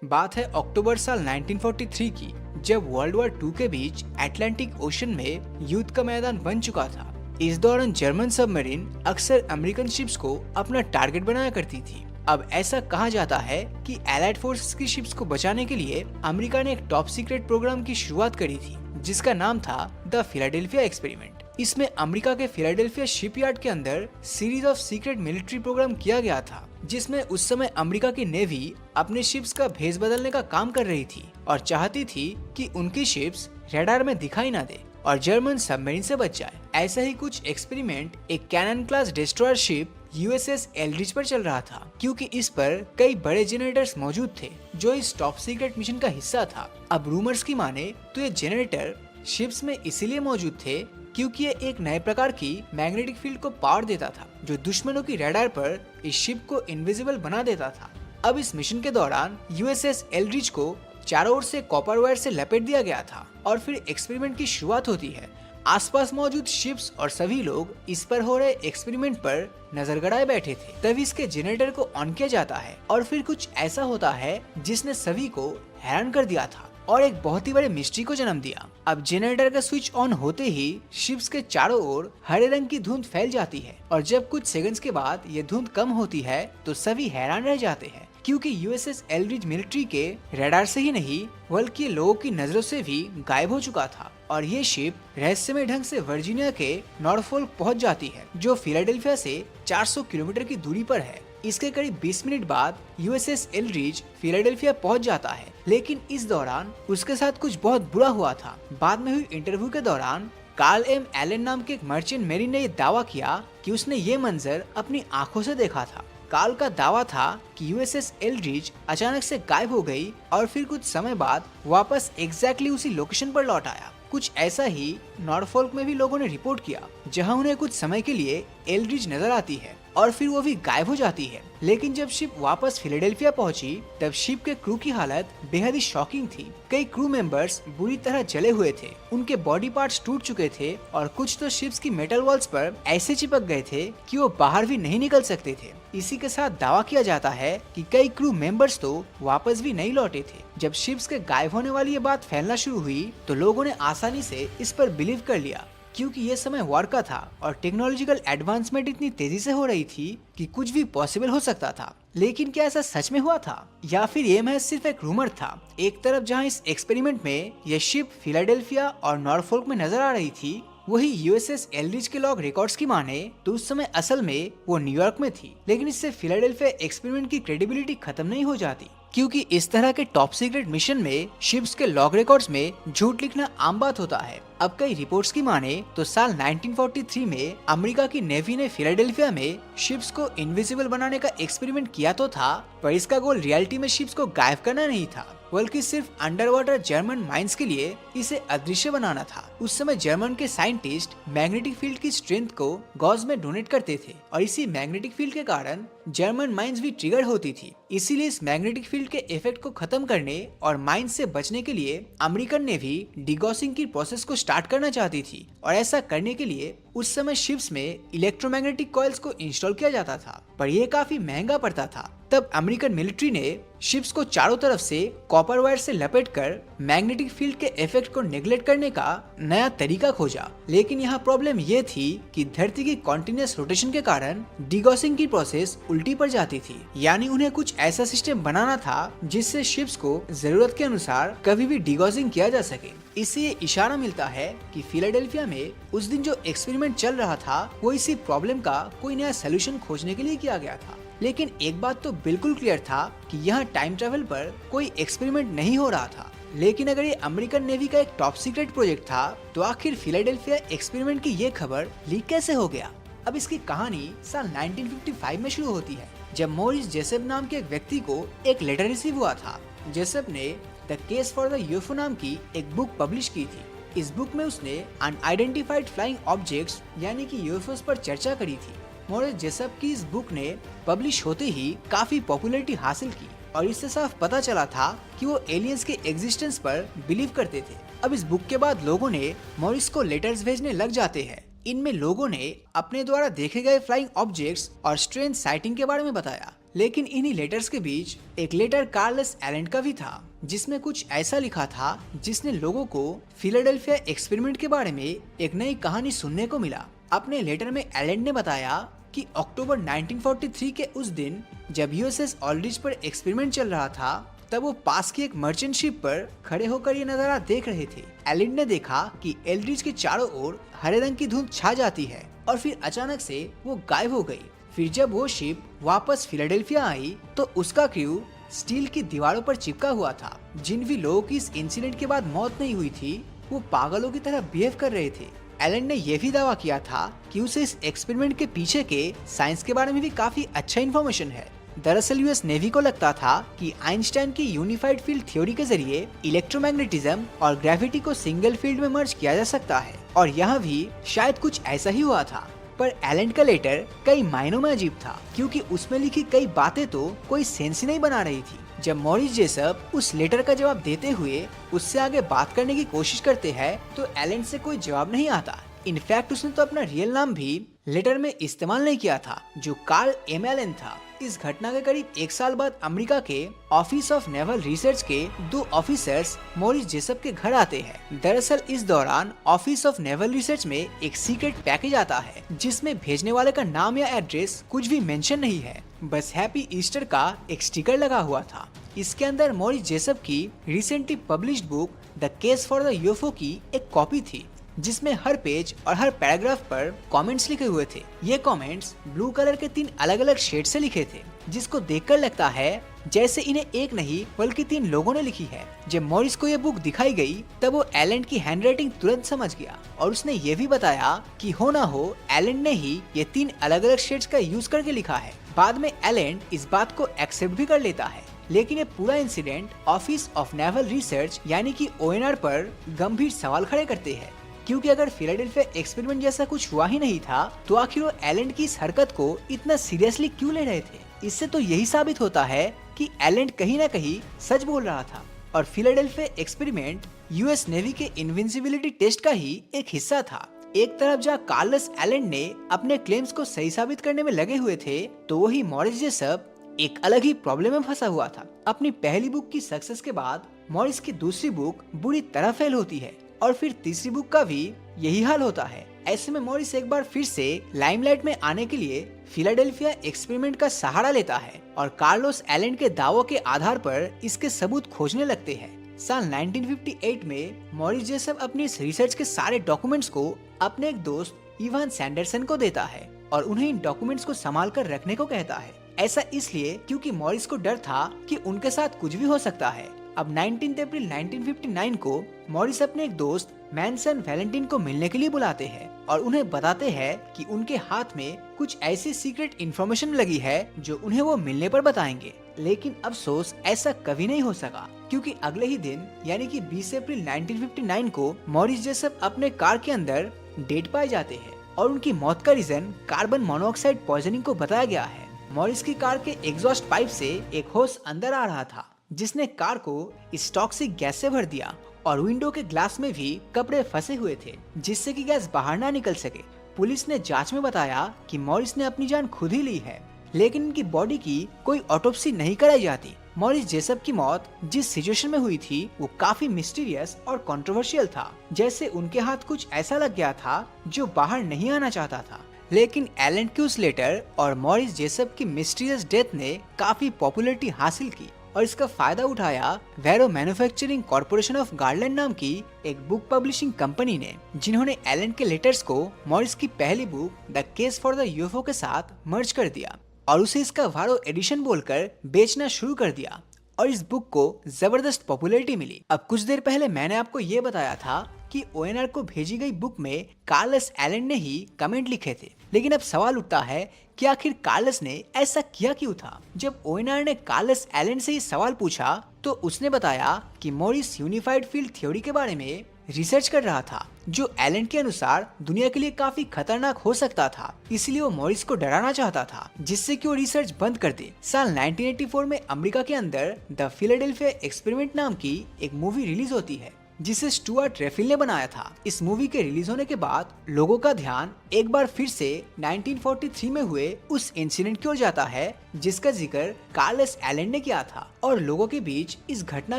बात है अक्टूबर साल 1943 की, जब वर्ल्ड वॉर 2 के बीच अटलांटिक ओशन में युद्ध का मैदान बन चुका था। इस दौरान जर्मन सबमरीन अक्सर अमेरिकन शिप्स को अपना टारगेट बनाया करती थी। अब ऐसा कहा जाता है कि एलाइड फोर्सेस की शिप्स को बचाने के लिए अमेरिका ने एक टॉप सीक्रेट प्रोग्राम की शुरुआत करी थी, जिसका नाम था द फिलाडेल्फिया एक्सपेरिमेंट। इसमें अमेरिका के फिलाडेल्फिया शिपयार्ड के अंदर series of secret military program किया गया था, जिसमें उस समय अमेरिका की नेवी अपने शिप्स का भेस बदलने का काम कर रही थी और चाहती थी कि उनकी शिप्स रडार में दिखाई ना दे और जर्मन सबमरीन से बच जाए। ऐसा ही कुछ एक्सपेरिमेंट एक cannon class destroyer ship USS Eldridge पर चल रहा था, क्योंकि इस पर कई बड़े जनरेटर्स मौजूद थे जो इस टॉप सीक्रेट मिशन का हिस्सा था। अब रूमर्स की माने तो ये जनरेटर शिप्स में इसीलिए मौजूद थे क्योंकि ये एक नए प्रकार की मैग्नेटिक फील्ड को पावर देता था, जो दुश्मनों की रडार पर इस शिप को इनविजिबल बना देता था। अब इस मिशन के दौरान यूएसएस एल्ड्रिच को चारों ओर से कॉपर वायर से लपेट दिया गया था और फिर एक्सपेरिमेंट की शुरुआत होती है। आसपास मौजूद शिप्स और सभी लोग इस पर हो रहे एक्सपेरिमेंट पर नजर गड़ाए बैठे थे। तभी इसके जनरेटर को ऑन किया जाता है और फिर कुछ ऐसा होता है जिसने सभी को हैरान कर दिया था और एक बहुत ही बड़े मिस्ट्री को जन्म दिया। अब जनरेटर का स्विच ऑन होते ही शिप्स के चारों ओर हरे रंग की धुंध फैल जाती है और जब कुछ सेकंड्स के बाद ये धुंध कम होती है तो सभी हैरान रह जाते हैं, क्योंकि यूएसएस एल्ड्रिच मिलिट्री के रडार से ही नहीं बल्कि लोगों की नजरों से भी गायब हो चुका था और ये शिप रहस्यमय ढंग से वर्जीनिया के नॉर्फोल्क पहुंच जाती है, जो फिलाडेल्फिया से 400 किलोमीटर की दूरी पर है। इसके करीब 20 मिनट बाद यूएसएस एल्ड्रिच फिलाडेल्फिया पहुंच जाता है, लेकिन इस दौरान उसके साथ कुछ बहुत बुरा हुआ था। बाद में हुई इंटरव्यू के दौरान कार्ल एम एलन नाम के एक मर्चेंट मेरीन ने ये दावा किया कि उसने ये मंजर अपनी आंखों से देखा था। कार्ल का दावा था कि यूएसएस एल्ड्रिच अचानक से गायब हो गई और फिर कुछ समय बाद वापस एग्जैक्टली उसी लोकेशन पर लौट आया। कुछ ऐसा ही नॉर्फोल्क में भी लोगों ने रिपोर्ट किया, जहां उन्हें कुछ समय के लिए एल्ड्रिच नजर आती है और फिर वो भी गायब हो जाती है। लेकिन जब शिप वापस फिलाडेल्फिया पहुंची तब शिप के क्रू की हालत बेहद ही शॉकिंग थी। कई क्रू मेंबर्स बुरी तरह जले हुए थे, उनके बॉडी पार्ट्स टूट चुके थे और कुछ तो शिप्स की मेटल वॉल्स पर ऐसे चिपक गए थे कि वो बाहर भी नहीं निकल सकते थे। इसी के साथ दावा किया जाता है कि कई क्रू मेंबर्स तो वापस भी नहीं लौटे थे। जब शिप्स के गायब होने वाली ये बात फैलना शुरू हुई तो लोगों ने आसानी से इस पर बिलीव कर लिया, क्योंकि ये समय वॉर का था और टेक्नोलॉजिकल एडवांसमेंट इतनी तेजी से हो रही थी कि कुछ भी पॉसिबल हो सकता था। लेकिन क्या ऐसा सच में हुआ था या फिर ये महज सिर्फ एक रूमर था? एक तरफ जहां इस एक्सपेरिमेंट में ये शिप फिलाडेल्फिया और नॉर्फोल्क में नजर आ रही थी, वही यूएसएस एल्ड्रिच के लॉग रिकॉर्ड्स की माने तो उस समय असल में वो न्यूयॉर्क में थी। लेकिन इससे फिलाडेल्फिया एक्सपेरिमेंट की क्रेडिबिलिटी खत्म नहीं हो जाती, क्योंकि इस तरह के टॉप सीक्रेट मिशन में शिप्स के लॉग रिकॉर्ड्स में झूठ लिखना आम बात होता है। अब कई रिपोर्ट्स की माने तो साल 1943 में अमेरिका की नेवी ने फिलाडेल्फिया में शिप्स को इनविजिबल बनाने का एक्सपेरिमेंट किया तो था, पर इसका गोल रियलिटी में शिप्स को गायब करना नहीं था, बल्कि सिर्फ अंडर वाटर जर्मन माइंस के लिए इसे अदृश्य बनाना था। उस समय जर्मन के साइंटिस्ट मैग्नेटिक फील्ड की स्ट्रेंथ को गॉज में डोनेट करते थे और इसी मैग्नेटिक फील्ड के कारण जर्मन माइंस भी ट्रिगर होती थी। इसीलिए इस मैग्नेटिक फील्ड के इफेक्ट को खत्म करने और माइंस से बचने के लिए अमेरिकन नेवी डिगॉसिंग की प्रोसेस को स्टार्ट करना चाहती थी और ऐसा करने के लिए उस समय शिप्स में इलेक्ट्रोमैग्नेटिक कॉइल्स को इंस्टॉल किया जाता था, पर यह काफी महंगा पड़ता था। तब अमेरिकन मिलिट्री ने शिप्स को चारों तरफ से कॉपर वायर से लपेटकर मैग्नेटिक फील्ड के इफेक्ट को नेग्लेक्ट करने का नया तरीका खोजा। लेकिन यहाँ प्रॉब्लम ये थी कि धरती की कॉन्टिन्यूअस रोटेशन के कारण डिगॉसिंग की प्रोसेस उल्टी पड़ जाती थी, यानी उन्हें कुछ ऐसा सिस्टम बनाना था जिससे शिप्स को जरूरत के अनुसार कभी भी डिगॉसिंग किया जा सके। इससे ये इशारा मिलता है कि फिलाडेल्फिया में उस दिन जो एक्सपेरिमेंट चल रहा था वो इसी प्रॉब्लम का कोई नया सोल्यूशन खोजने के लिए किया गया था। लेकिन एक बात तो बिल्कुल क्लियर था कि यहाँ टाइम ट्रेवल पर कोई एक्सपेरिमेंट नहीं हो रहा था। लेकिन अगर ये अमेरिकन नेवी का एक टॉप सीक्रेट प्रोजेक्ट था तो आखिर फिलाडेल्फिया एक्सपेरिमेंट की ये खबर लीक कैसे हो गया? अब इसकी कहानी साल 1955 में शुरू होती है, जब मॉरिस जेसेप नाम के एक व्यक्ति को एक लेटर रिसीव हुआ था। जेसेप ने the case for the UFO नाम की एक बुक पब्लिश की थी। इस बुक में उसने अनआइडेंटिफाइड फ्लाइंग ऑब्जेक्ट्स यानी कि यूएफओस पर चर्चा करी थी। मॉरिस जेसेप की इस बुक ने पब्लिश होते ही काफी पॉपुलैरिटी हासिल की और इससे साफ पता चला था कि वो एलियंस के एग्जिस्टेंस पर बिलीव करते थे। अब इस बुक के बाद लोगों ने मॉरिस को लेटर्स भेजने लग जाते हैं। इनमें लोगों ने अपने द्वारा देखे गए फ्लाइंग ऑब्जेक्ट्स और स्ट्रेंज साइटिंग के बारे में बताया। लेकिन इन्हीं लेटर्स के बीच एक लेटर कार्लस एलेंड का भी था, जिसमें कुछ ऐसा लिखा था जिसने लोगों को फिलाडेल्फिया एक्सपेरिमेंट के बारे में एक नई कहानी सुनने को मिला। अपने लेटर में एलेंड ने बताया कि अक्टूबर 1943 के उस दिन जब यूएसएस ऑल्ड्रिच पर एक्सपेरिमेंट चल रहा था, तब वो पास की एक मर्चेंट शिप पर खड़े होकर ये नजारा देख रहे थे। एलेंड ने देखा कि एल्ड्रिच के चारों ओर हरे रंग की धुंध छा जाती है और फिर अचानक से वो गायब हो गई। फिर जब वो शिप वापस फिलाडेल्फिया आई तो उसका क्रू स्टील की दीवारों पर चिपका हुआ था। जिन भी लोगों की इस इंसिडेंट के बाद मौत नहीं हुई थी, वो पागलों की तरह बिहेव कर रहे थे। एलेंड ने यह भी दावा किया था कि उसे इस एक्सपेरिमेंट के पीछे के साइंस के बारे में भी काफी अच्छा इन्फॉर्मेशन है। दरअसल यूएस नेवी को लगता था कि आइंस्टाइन की यूनिफाइड फील्ड थ्योरी के जरिए इलेक्ट्रोमैग्नेटिज्म और ग्रेविटी को सिंगल फील्ड में मर्ज किया जा सकता है, और यहाँ भी शायद कुछ ऐसा ही हुआ था। पर एलेंड का लेटर कई मायनों में अजीब था, क्योंकि उसमें लिखी कई बातें तो कोई सेंस ही नहीं बना रही थी। जब मॉरिस जेसप उस लेटर का जवाब देते हुए उससे आगे बात करने की कोशिश करते हैं, तो एलेंड से कोई जवाब नहीं आता। इनफैक्ट उसने तो अपना रियल नाम भी लेटर में इस्तेमाल नहीं किया था, जो कार्ल एम एलेन था। इस घटना के करीब एक साल बाद अमेरिका के ऑफिस ऑफ नेवल रिसर्च के 2 ऑफिसर्स मॉरिस जेसप के घर आते हैं। दरअसल इस दौरान ऑफिस ऑफ नेवल रिसर्च में एक सीक्रेट पैकेज आता है, जिसमें भेजने वाले का नाम या एड्रेस कुछ भी मेंशन नहीं है, बस हैप्पी ईस्टर का एक स्टिकर लगा हुआ था। इसके अंदर मॉरिस जेसप की recently published book the case for the UFO की एक कॉपी थी, जिसमें हर पेज और हर पैराग्राफ पर कमेंट्स लिखे हुए थे। ये कमेंट्स ब्लू कलर के 3 अलग अलग शेड से लिखे थे, जिसको देखकर लगता है जैसे इन्हें एक नहीं बल्कि 3 लोगों ने लिखी है। जब मॉरिस को ये बुक दिखाई गई, तब वो एलेंड की हैंडराइटिंग तुरंत समझ गया, और उसने ये भी बताया कि हो ना हो एलेंड ने ही ये 3 अलग अलग शेड्स का यूज करके लिखा है। बाद में एलेंड इस बात को एक्सेप्ट भी कर लेता है, लेकिन ये पूरा incident office of naval research यानी कि ओएनआर पर गंभीर सवाल खड़े करते हैं, क्योंकि अगर फिलाडेल्फिया एक्सपेरिमेंट जैसा कुछ हुआ ही नहीं था, तो आखिर वो एलेंड की इस हरकत को इतना सीरियसली क्यों ले रहे थे। इससे तो यही साबित होता है कि एलेंड कहीं न कहीं सच बोल रहा था, और फिलाडेल्फिया एक्सपेरिमेंट यूएस नेवी के इनविंसिबिलिटी टेस्ट का ही एक हिस्सा था। एक तरफ जहाँ कार्लस एलेंड ने अपने क्लेम्स को सही साबित करने में लगे हुए थे, तो वही मॉरिस जेसप एक अलग ही प्रॉब्लम में फंसा हुआ था। अपनी पहली बुक की सक्सेस के बाद मॉरिस की दूसरी बुक बुरी तरह फेल होती है, और फिर तीसरी बुक का भी यही हाल होता है। ऐसे में मॉरिस एक बार फिर से लाइमलाइट में आने के लिए फिलाडेल्फिया एक्सपेरिमेंट का सहारा लेता है, और कार्लोस एलेंड के दावों के आधार पर इसके सबूत खोजने लगते हैं। साल 1958 में मॉरिस जेसप अपनी इस रिसर्च के सारे डॉक्यूमेंट्स को अपने एक दोस्त इवान सैंडरसन को देता है, और उन्हें इन डॉक्यूमेंट्स को संभाल कर रखने को कहता है। ऐसा इसलिए क्योंकि मॉरिस को डर था कि उनके साथ कुछ भी हो सकता है। अब 19 अप्रैल 1959 को मॉरिस अपने एक दोस्त मैनसन वैलेंटिन को मिलने के लिए बुलाते हैं, और उन्हें बताते हैं कि उनके हाथ में कुछ ऐसी सीक्रेट इन्फॉर्मेशन लगी है जो उन्हें वो मिलने पर बताएंगे। लेकिन अफसोस ऐसा कभी नहीं हो सका, क्योंकि अगले ही दिन यानी कि 20 अप्रैल 1959 को मॉरिस जेसप अपने कार के अंदर डेड पाए जाते हैं, और उनकी मौत का रीजन कार्बन मोनोऑक्साइड पॉइजनिंग को बताया गया है। मॉरिस की कार के एग्जॉस्ट पाइप से एक होस अंदर आ रहा था, जिसने कार को इस टॉक्सिक गैस से भर दिया, और विंडो के ग्लास में भी कपड़े फंसे हुए थे, जिससे कि गैस बाहर ना निकल सके। पुलिस ने जांच में बताया कि मॉरिस ने अपनी जान खुद ही ली है, लेकिन इनकी बॉडी की कोई ऑटोप्सी नहीं कराई जाती। मॉरिस जेसप की मौत जिस सिचुएशन में हुई थी, वो काफी मिस्टीरियस और कंट्रोवर्शियल था, जैसे उनके हाथ कुछ ऐसा लग गया था जो बाहर नहीं आना चाहता था। लेकिन एलेंड के उस लेटर और मॉरिस जेसप की मिस्टीरियस डेथ ने काफी पॉपुलैरिटी हासिल की, और इसका फायदा उठाया वेरो मैन्युफैक्चरिंग कॉर्पोरेशन ऑफ गार्लैंड नाम की एक बुक पब्लिशिंग कंपनी ने, जिन्होंने एलेंड के लेटर्स को मॉरिस की पहली book the case for the UFO के साथ मर्ज कर दिया, और उसे इसका वारो एडिशन बोलकर बेचना शुरू कर दिया, और इस बुक को जबरदस्त पॉपुलैरिटी मिली। अब कुछ देर पहले मैंने आपको ये बताया था कि ओएनआर को भेजी गई बुक में कार्लस एलेंड ने ही कमेंट लिखे थे, लेकिन अब सवाल उठता है कि आखिर कार्लस ने ऐसा किया क्यों था। जब ओएनआर ने कार्लस एलेंड से ये सवाल पूछा, तो उसने बताया कि मॉरिस यूनिफाइड फील्ड थ्योरी के बारे में रिसर्च कर रहा था, जो एलेंड के अनुसार दुनिया के लिए काफी खतरनाक हो सकता था। इसलिए वो मॉरिस को डराना चाहता था, जिससे कि वो रिसर्च बंद कर दे। साल 1984 में अमेरिका के अंदर द फिलाडेल्फिया एक्सपेरिमेंट नाम की एक मूवी रिलीज होती है, जिसे स्टुअर्ट रेफिल ने बनाया था। इस मूवी के रिलीज होने के बाद लोगों का ध्यान एक बार फिर से 1943 में हुए उस इंसिडेंट की ओर जाता है जिसका जिक्र कार्ल एस एलन ने किया था, और लोगों के बीच इस घटना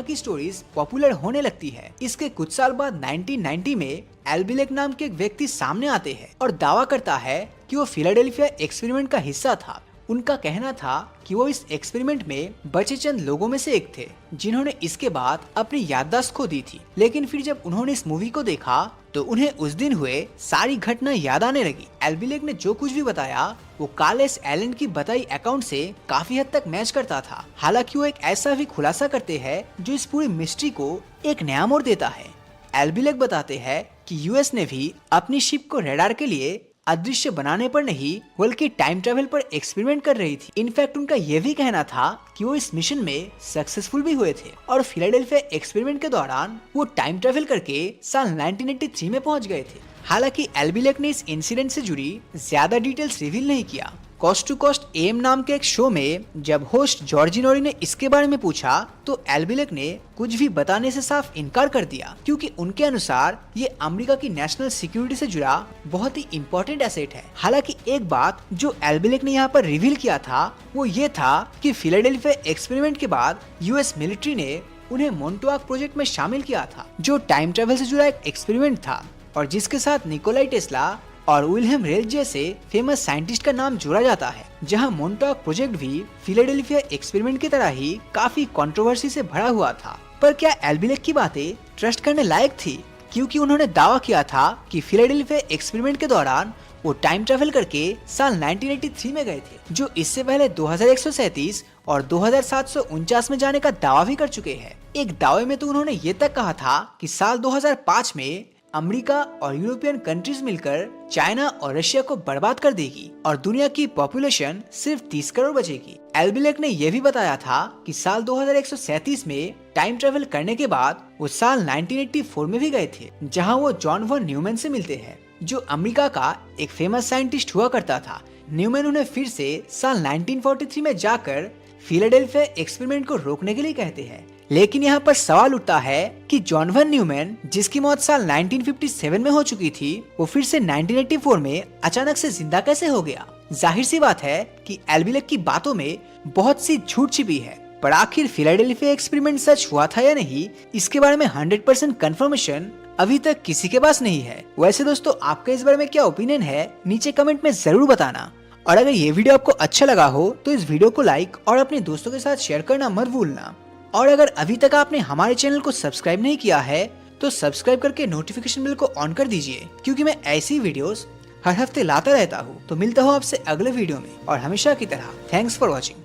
की स्टोरीज पॉपुलर होने लगती है। इसके कुछ साल बाद 1990 में एल्बिलेक नाम के एक व्यक्ति सामने आते हैं और दावा करता है कि वो फिलाडेल्फिया एक्सपेरिमेंट का हिस्सा था। उनका कहना था कि वो इस एक्सपेरिमेंट में बचे चंद लोगों में से एक थे जिन्होंने इसके बाद अपनी याददाश्त खो दी थी। लेकिन फिर जब उन्होंने इस मूवी को देखा तो उन्हें उस दिन हुए सारी घटना याद आने लगी। एल्बिलेक ने जो कुछ भी बताया वो कार्ल एस एलन की बताई अकाउंट से काफी हद तक मैच करता था। हालांकि वो एक ऐसा भी खुलासा करते हैं जो इस पूरी मिस्ट्री को एक नया मोड़ देता है। एल्बिलेक बताते हैं कि यूएस ने भी अपनी शिप को रडार के लिए अदृश्य बनाने पर नहीं बल्कि टाइम ट्रेवल पर एक्सपेरिमेंट कर रही थी। इनफैक्ट उनका यह भी कहना था कि वो इस मिशन में सक्सेसफुल भी हुए थे और फिलाडेल्फिया एक्सपेरिमेंट के दौरान वो टाइम ट्रेवल करके साल 1983 में पहुंच गए थे। हालांकि एल्बिलेक ने इस इंसिडेंट से जुड़ी ज्यादा डिटेल्स रिवील नहीं किया। कॉस्ट टू कॉस्ट एम नाम के एक शो में जब होस्ट जॉर्जी नोरी ने इसके बारे में पूछा तो एल्बिलेक ने कुछ भी बताने से साफ इनकार कर दिया, क्योंकि उनके अनुसार ये अमेरिका की नेशनल सिक्योरिटी से जुड़ा बहुत ही इम्पोर्टेंट एसेट है। हालांकि एक बात जो एल्बिलेक ने यहाँ पर रिवील किया था वो ये था कि फिलाडेल्फिया एक्सपेरिमेंट के बाद यूएस मिलिट्री ने उन्हें मोंटोआक प्रोजेक्ट में शामिल किया था, जो टाइम ट्रेवल से जुड़ा एक एक्सपेरिमेंट था और जिसके साथ निकोलाई टेस्ला और विल्हेम रेल जैसे फेमस साइंटिस्ट का नाम जोड़ा जाता है। जहां मोंटॉक प्रोजेक्ट भी फिलाडेल्फिया एक्सपेरिमेंट की तरह ही काफी कंट्रोवर्सी से भरा हुआ था। पर क्या एल्बिलेक की बातें ट्रस्ट करने लायक थी, क्योंकि उन्होंने दावा किया था कि फिलाडेल्फिया एक्सपेरिमेंट के दौरान वो टाइम ट्रेवल करके साल 1983 में गए थे, जो इससे पहले 2137 और 2749 में जाने का दावा भी कर चुके हैं। एक दावे में तो उन्होंने ये तक कहा था कि साल 2005 में अमेरिका और यूरोपियन कंट्रीज मिलकर चाइना और रशिया को बर्बाद कर देगी और दुनिया की पॉपुलेशन सिर्फ 30 करोड़ बचेगी। एल्बिलेक ने यह भी बताया था कि साल 2137 में टाइम ट्रेवल करने के बाद वो साल 1984 में भी गए थे, जहां वो जॉन वॉन न्यूमैन से मिलते हैं, जो अमेरिका का एक फेमस साइंटिस्ट हुआ करता था। न्यूमैन उन्हें फिर से साल 1943 में जाकर फिलाडेल्फिया एक्सपेरिमेंट को रोकने के लिए कहते हैं। लेकिन यहाँ पर सवाल उठता है कि जॉन वन न्यूमैन, जिसकी मौत साल 1957 में हो चुकी थी, वो फिर से 1984 में अचानक से जिंदा कैसे हो गया। जाहिर सी बात है कि एल्बिलेक की बातों में बहुत सी झूठ छिपी है, पर आखिर फिलाडेल्फिया एक्सपेरिमेंट सच हुआ था या नहीं, इसके बारे में 100% कंफर्मेशन अभी तक किसी के पास नहीं है। वैसे दोस्तों, आपका इस बारे में क्या ओपिनियन है, नीचे कमेंट में जरूर बताना। और अगर ये वीडियो आपको अच्छा लगा हो तो इस वीडियो को लाइक और अपने दोस्तों के साथ शेयर करना मत भूलना। और अगर अभी तक आपने हमारे चैनल को सब्सक्राइब नहीं किया है तो सब्सक्राइब करके नोटिफिकेशन बेल को ऑन कर दीजिए, क्योंकि मैं ऐसी वीडियोस हर हफ्ते लाता रहता हूँ। तो मिलता हूँ आपसे अगले वीडियो में, और हमेशा की तरह थैंक्स फॉर वॉचिंग।